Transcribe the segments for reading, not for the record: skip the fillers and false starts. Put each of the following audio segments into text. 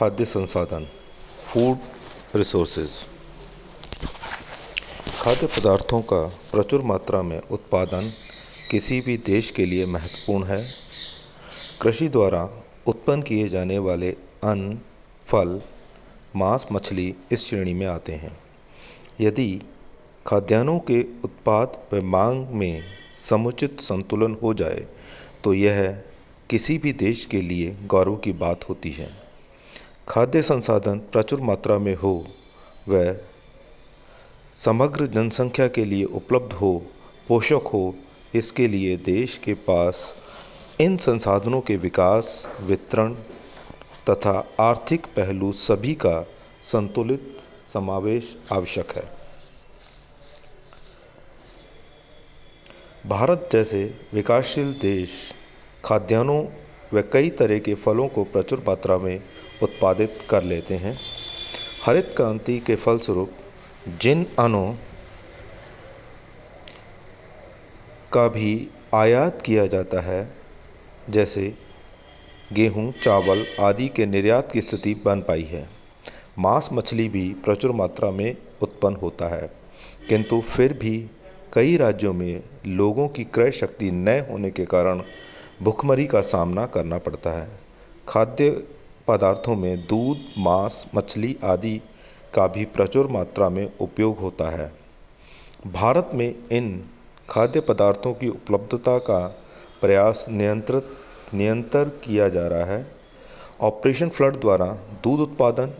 खाद्य संसाधन, food resources. खाद्य पदार्थों का प्रचुर मात्रा में उत्पादन किसी भी देश के लिए महत्वपूर्ण है। कृषि द्वारा उत्पन्न किए जाने वाले अन्न, फल, मांस, मछली इस श्रेणी में आते हैं। यदि खाद्यान्नों के उत्पाद व मांग में समुचित संतुलन हो जाए तो यह किसी भी देश के लिए गौरव की बात होती है। खाद्य संसाधन प्रचुर मात्रा में हो व समग्र जनसंख्या के लिए उपलब्ध हो, पोषक हो, इसके लिए देश के पास इन संसाधनों के विकास, वितरण तथा आर्थिक पहलू सभी का संतुलित समावेश आवश्यक है। भारत जैसे विकासशील देश खाद्यान्नों व कई तरह के फलों को प्रचुर मात्रा में उत्पादित कर लेते हैं। हरित क्रांति के फलस्वरूप जिन अन्नों का भी आयात किया जाता है, जैसे गेहूं, चावल आदि के निर्यात की स्थिति बन पाई है। मांस, मछली भी प्रचुर मात्रा में उत्पन्न होता है, किंतु फिर भी कई राज्यों में लोगों की क्रय शक्ति न होने के कारण भुखमरी का सामना करना पड़ता है। खाद्य पदार्थों में दूध, मांस, मछली आदि का भी प्रचुर मात्रा में उपयोग होता है। भारत में इन खाद्य पदार्थों की उपलब्धता का प्रयास नियंत्रण किया जा रहा है। ऑपरेशन फ्लड द्वारा दूध उत्पादन,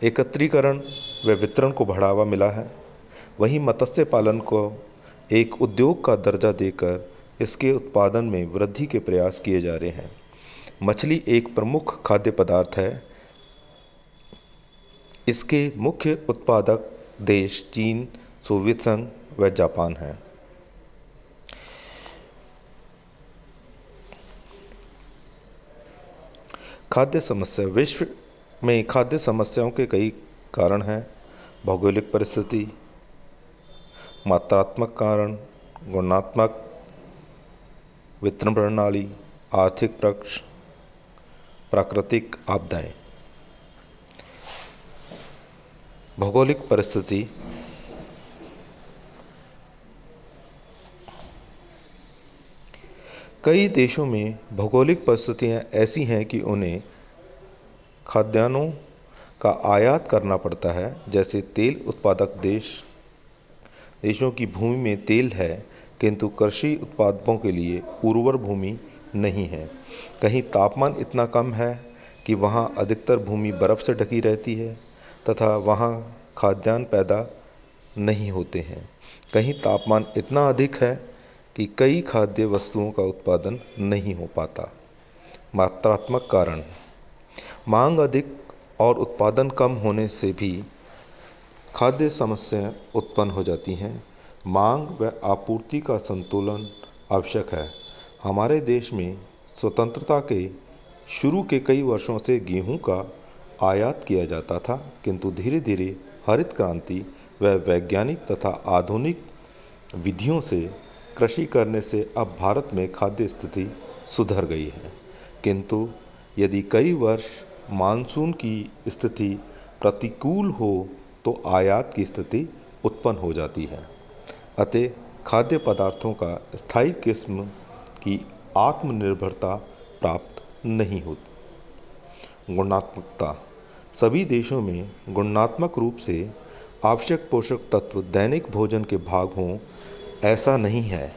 एकत्रीकरण व वितरण को बढ़ावा मिला है। वहीं मत्स्य पालन को एक उद्योग का दर्जा देकर इसके उत्पादन में वृद्धि के प्रयास किए जा रहे हैं। मछली एक प्रमुख खाद्य पदार्थ है। इसके मुख्य उत्पादक देश चीन, सोवियत संघ व जापान हैं। खाद्य समस्या। विश्व में खाद्य समस्याओं के कई कारण हैं। भौगोलिक परिस्थिति, मात्रात्मक कारण, गुणात्मक, वितरण प्रणाली, आर्थिक पक्ष, प्राकृतिक आपदाएं। भौगोलिक परिस्थिति। कई देशों में भौगोलिक परिस्थितियां ऐसी हैं कि उन्हें खाद्यान्नों का आयात करना पड़ता है। जैसे तेल उत्पादक देशों की भूमि में तेल है, किंतु कृषि उत्पादों के लिए उर्वर भूमि नहीं है। कहीं तापमान इतना कम है कि वहाँ अधिकतर भूमि बर्फ़ से ढकी रहती है तथा वहाँ खाद्यान्न पैदा नहीं होते हैं। कहीं तापमान इतना अधिक है कि कई खाद्य वस्तुओं का उत्पादन नहीं हो पाता। मात्रात्मक कारण। मांग अधिक और उत्पादन कम होने से भी खाद्य समस्याएं उत्पन्न हो जाती हैं। मांग व आपूर्ति का संतुलन आवश्यक है। हमारे देश में स्वतंत्रता के शुरू के कई वर्षों से गेहूं का आयात किया जाता था, किंतु धीरे धीरे हरित क्रांति व वैज्ञानिक तथा आधुनिक विधियों से कृषि करने से अब भारत में खाद्य स्थिति सुधर गई है। किंतु यदि कई वर्ष मानसून की स्थिति प्रतिकूल हो तो आयात की स्थिति उत्पन्न हो जाती है। अतः खाद्य पदार्थों का स्थायी किस्म की आत्मनिर्भरता प्राप्त नहीं होती। गुणात्मकता। सभी देशों में गुणात्मक रूप से आवश्यक पोषक तत्व दैनिक भोजन के भाग हों, ऐसा नहीं है।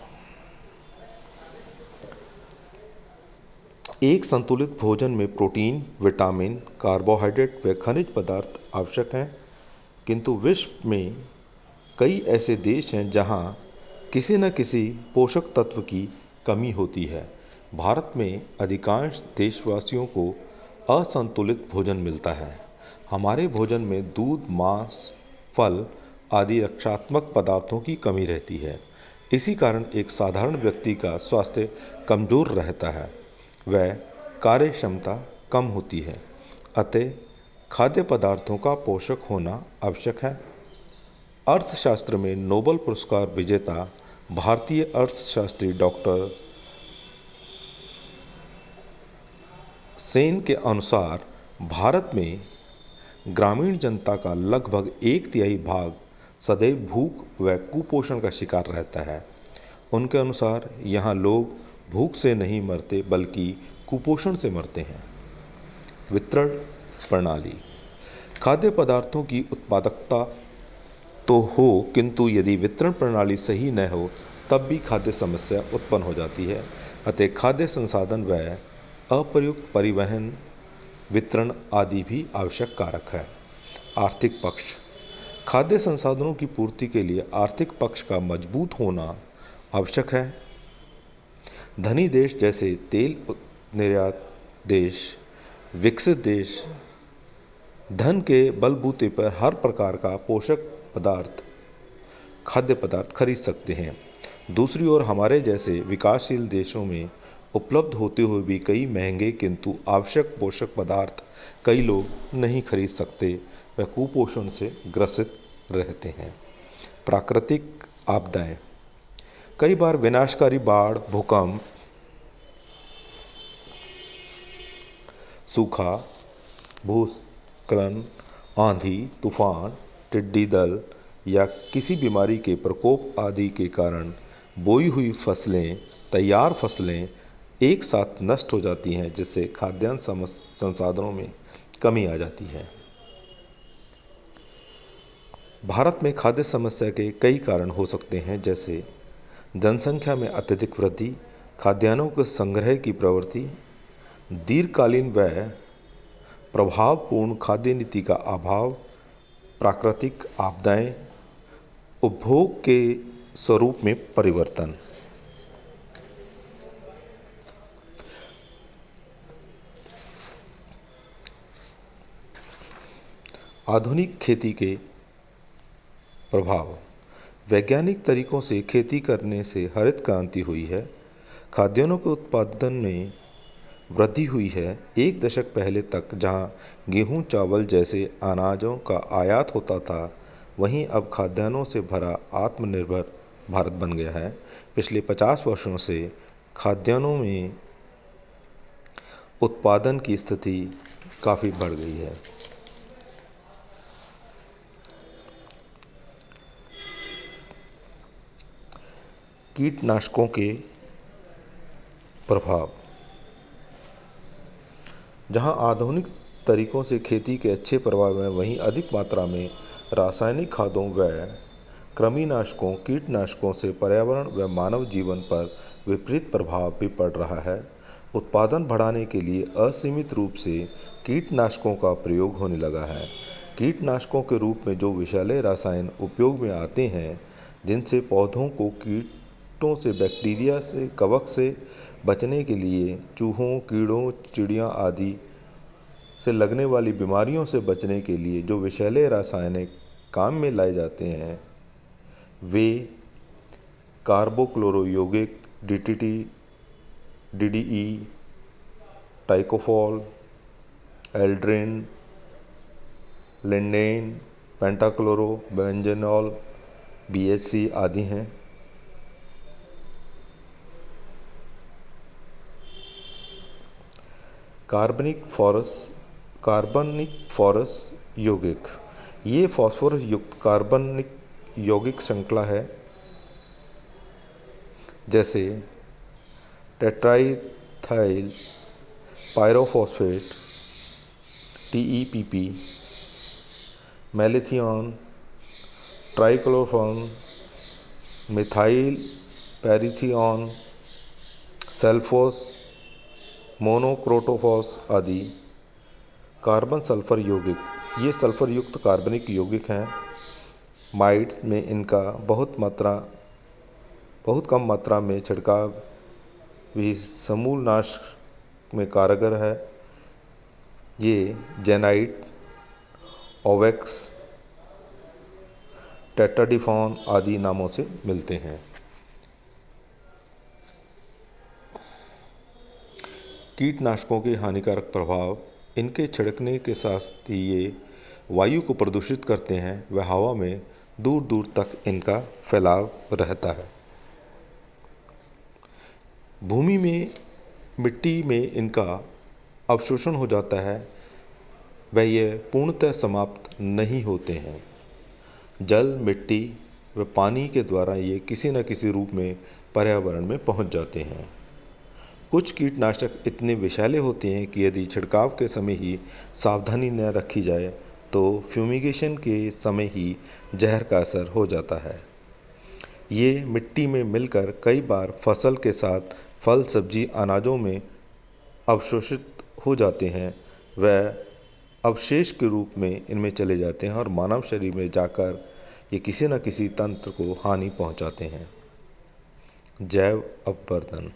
एक संतुलित भोजन में प्रोटीन, विटामिन, कार्बोहाइड्रेट व खनिज पदार्थ आवश्यक हैं, किंतु विश्व में कई ऐसे देश हैं जहां किसी न किसी पोषक तत्व की कमी होती है। भारत में अधिकांश देशवासियों को असंतुलित भोजन मिलता है। हमारे भोजन में दूध, मांस, फल आदि रक्षात्मक पदार्थों की कमी रहती है। इसी कारण एक साधारण व्यक्ति का स्वास्थ्य कमज़ोर रहता है व कार्य क्षमता कम होती है। अतः खाद्य पदार्थों का पोषक होना आवश्यक है। अर्थशास्त्र में नोबेल पुरस्कार विजेता भारतीय अर्थशास्त्री डॉक्टर सेन के अनुसार भारत में ग्रामीण जनता का लगभग 1/3 भाग सदैव भूख व कुपोषण का शिकार रहता है। उनके अनुसार यहाँ लोग भूख से नहीं मरते बल्कि कुपोषण से मरते हैं। वितरण प्रणाली। खाद्य पदार्थों की उत्पादकता तो हो, किंतु यदि वितरण प्रणाली सही न हो तब भी खाद्य समस्या उत्पन्न हो जाती है। अतः खाद्य संसाधन व अप्रयुक्त परिवहन, वितरण आदि भी आवश्यक कारक है। आर्थिक पक्ष। खाद्य संसाधनों की पूर्ति के लिए आर्थिक पक्ष का मजबूत होना आवश्यक है। धनी देश जैसे तेल निर्यात देश, विकसित देश धन के बलबूते पर हर प्रकार का पोषक पदार्थ, खाद्य पदार्थ खरीद सकते हैं। दूसरी ओर हमारे जैसे विकासशील देशों में उपलब्ध होते हुए भी कई महंगे किंतु आवश्यक पोषक पदार्थ कई लोग नहीं खरीद सकते व कुपोषण से ग्रसित रहते हैं। प्राकृतिक आपदाएं। कई बार विनाशकारी बाढ़, भूकंप, सूखा, भूस्खलन, आंधी, तूफान, टिड्डी दल या किसी बीमारी के प्रकोप आदि के कारण बोई हुई फसलें, तैयार फसलें एक साथ नष्ट हो जाती हैं, जिससे खाद्यान्न संसाधनों में कमी आ जाती है। भारत में खाद्य समस्या के कई कारण हो सकते हैं, जैसे जनसंख्या में अत्यधिक वृद्धि, खाद्यान्नों के संग्रह की प्रवृत्ति, दीर्घकालीन व प्रभावपूर्ण खाद्य नीति का अभाव, प्राकृतिक आपदाएं, उपभोग के स्वरूप में परिवर्तन। आधुनिक खेती के प्रभाव। वैज्ञानिक तरीकों से खेती करने से हरित क्रांति हुई है, खाद्यान्नों के उत्पादन में वृद्धि हुई है। एक दशक पहले तक जहां गेहूं, चावल जैसे अनाजों का आयात होता था, वहीं अब खाद्यान्नों से भरा आत्मनिर्भर भारत बन गया है। पिछले 50 वर्षों से खाद्यान्नों में उत्पादन की स्थिति काफ़ी बढ़ गई है। कीटनाशकों के प्रभाव। जहां आधुनिक तरीकों से खेती के अच्छे प्रभाव हैं, वहीं अधिक मात्रा में रासायनिक खादों व कृमिनाशकों, कीटनाशकों से पर्यावरण व मानव जीवन पर विपरीत प्रभाव भी पड़ रहा है। उत्पादन बढ़ाने के लिए असीमित रूप से कीटनाशकों का प्रयोग होने लगा है। कीटनाशकों के रूप में जो विषैले रसायन उपयोग में आते हैं, जिनसे पौधों को कीटों से, बैक्टीरिया से, कवक से बचने के लिए चूहों, कीड़ों, चिड़ियों आदि से लगने वाली बीमारियों से बचने के लिए जो विषैले रासायनिक काम में लाए जाते हैं, वे कार्बोक्लोरो यौगिक, DDT, DDE, dicofol, aldrin, lindane, pentachloro, benzenol, BHC आदि हैं। कार्बनिक फॉस्फोरस यौगिक। ये फॉस्फोरस युक्त कार्बनिक यौगिक श्रृंखला है, जैसे टेट्राइथाइल पायरोफॉस्फेट, टीईपीपी, मैलिथियोन, ट्राइक्लोरोफॉर्म, मिथाइल पैरिथियोन, सल्फोस, मोनोक्रोटोफॉस आदि। कार्बन सल्फर यौगिक। ये सल्फर युक्त कार्बनिक यौगिक हैं। माइट्स में इनका बहुत कम मात्रा में छिड़काव भी समूल नाश में कारगर है। ये जेनाइट, ओवेक्स, टेट्राडिफॉन आदि नामों से मिलते हैं। कीटनाशकों के हानिकारक प्रभाव। इनके छिड़कने के साथ ही ये वायु को प्रदूषित करते हैं व हवा में दूर दूर तक इनका फैलाव रहता है। भूमि में, मिट्टी में इनका अवशोषण हो जाता है वह ये पूर्णतः समाप्त नहीं होते हैं। जल, मिट्टी व पानी के द्वारा ये किसी न किसी रूप में पर्यावरण में पहुंच जाते हैं। कुछ कीटनाशक इतने विषैले होते हैं कि यदि छिड़काव के समय ही सावधानी न रखी जाए तो फ्यूमिगेशन के समय ही जहर का असर हो जाता है। ये मिट्टी में मिलकर कई बार फसल के साथ फल, सब्जी, अनाजों में अवशोषित हो जाते हैं। वह अवशेष के रूप में इनमें चले जाते हैं और मानव शरीर में जाकर ये किसी न किसी तंत्र को हानि पहुंचाते हैं। जैव अपवर्तन।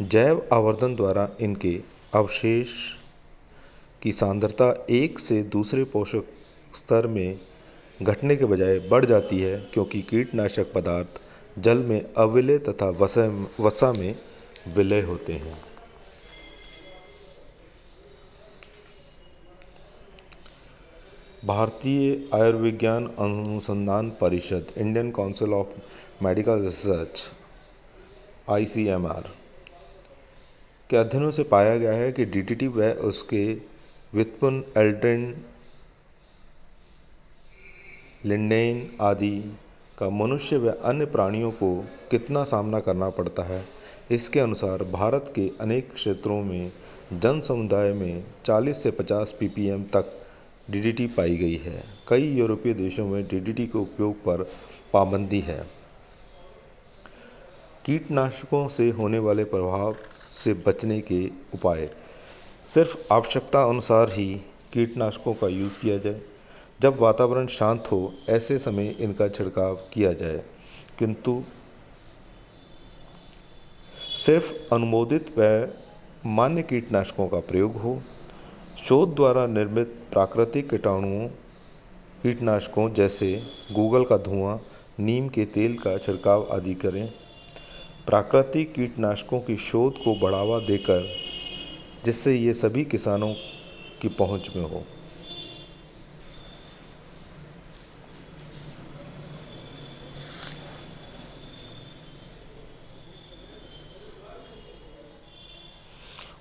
जैव आवर्धन द्वारा इनके अवशेष की सांद्रता एक से दूसरे पोषक स्तर में घटने के बजाय बढ़ जाती है, क्योंकि कीटनाशक पदार्थ जल में अविलय तथा वसा में विलय होते हैं। भारतीय आयुर्विज्ञान अनुसंधान परिषद, Indian council of medical research, ICMR के अध्ययनों से पाया गया है कि DDT व उसके व्युत्पन्न एल्ड्रिन, लिंडेन आदि का मनुष्य व अन्य प्राणियों को कितना सामना करना पड़ता है। इसके अनुसार भारत के अनेक क्षेत्रों में जन समुदाय में 40 से 50 ppm तक DDT पाई गई है। कई यूरोपीय देशों में DDT के उपयोग पर पाबंदी है। कीटनाशकों से होने वाले प्रभाव से बचने के उपाय। सिर्फ आवश्यकता अनुसार ही कीटनाशकों का यूज़ किया जाए। जब वातावरण शांत हो ऐसे समय इनका छिड़काव किया जाए, किंतु सिर्फ अनुमोदित व मान्य कीटनाशकों का प्रयोग हो। शोध द्वारा निर्मित प्राकृतिक कीटनाशकों जैसे गूगल का धुआं, नीम के तेल का छिड़काव आदि करें। प्राकृतिक कीटनाशकों की शोध को बढ़ावा देकर जिससे ये सभी किसानों की पहुंच में हो।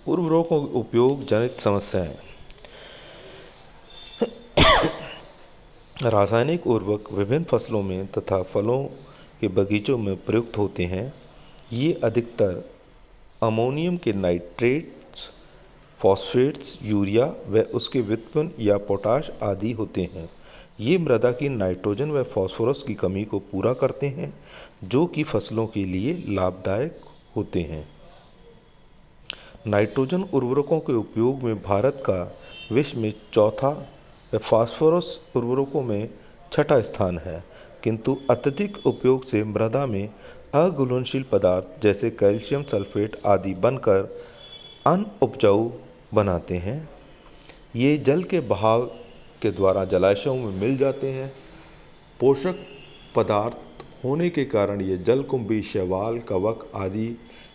उर्वरकों के उपयोग जनित समस्याएं। रासायनिक उर्वरक विभिन्न फसलों में तथा फलों के बगीचों में प्रयुक्त होते हैं। ये अधिकतर अमोनियम के नाइट्रेट्स, फॉस्फेट्स, यूरिया व उसके व्युत्पन्न या पोटाश आदि होते हैं। ये मृदा की नाइट्रोजन व फास्फोरस की कमी को पूरा करते हैं, जो कि फसलों के लिए लाभदायक होते हैं। नाइट्रोजन उर्वरकों के उपयोग में भारत का विश्व में चौथा व फास्फोरस उर्वरकों में छठा स्थान है, किंतु अत्यधिक उपयोग से मृदा में अघुलनशील पदार्थ जैसे कैल्शियम सल्फेट आदि बनकर अनउपजाऊ बनाते हैं। ये जल के बहाव के द्वारा जलाशयों में मिल जाते हैं। पोषक पदार्थ होने के कारण ये जलकुंभी, शैवाल, कवक आदि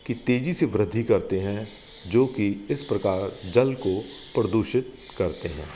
की तेजी से वृद्धि करते हैं, जो कि इस प्रकार जल को प्रदूषित करते हैं।